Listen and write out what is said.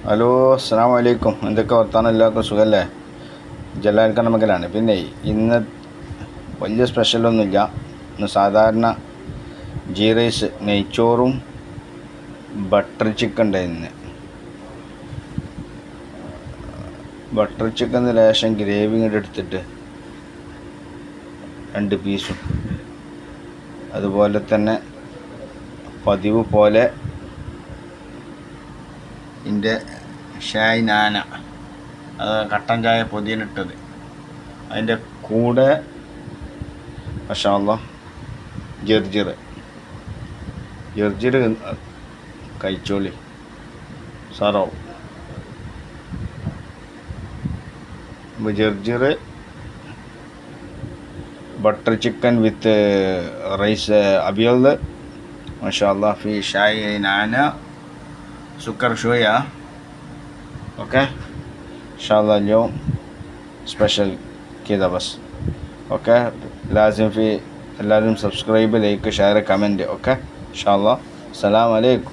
Hello, അസ്സലാമു അലൈക്കും. എന്തൊക്കെ വർത്താനം? എല്ലാവർക്കും സുഖമല്ലേ? ജലാൽക്കാൻ മകലാണ്. പിന്നെ ഇന്ന് വലിയ സ്പെഷ്യലൊന്നുമില്ല. ഇന്ന് സാധാരണ ഗീ റൈസ്, നെയ്ച്ചോറും ബട്ടർ ചിക്കൻ ഉണ്ടായിരുന്നു. ബട്ടർ ചിക്കൻ ലേശം ഗ്രേവി ഇങ്ങോട്ട് എടുത്തിട്ട് 2 പീസും, അതുപോലെ തന്നെ പതിവ് പോലെ ഇതിൻ്റെ ഷായ് നാന, അത് കട്ടൻ ചായ പൊതിയനിട്ടത്, അതിൻ്റെ കൂടെ മാഷാ അല്ലാഹ് ജർജിർ കഴിച്ചോളി, സാറാവും. ജർജിർ ബട്ടർ ചിക്കൻ വിത്ത് റൈസ് അബിയൽ മാഷാ അല്ലാഹ് ഫി ഷായ് നാന سكر شوية. اوكي ان شاء الله اليوم سبيشل كذا بس. اوكي لازم سبسكرايب، لايك، شير، كومنت. اوكي ان شاء الله. السلام عليكم.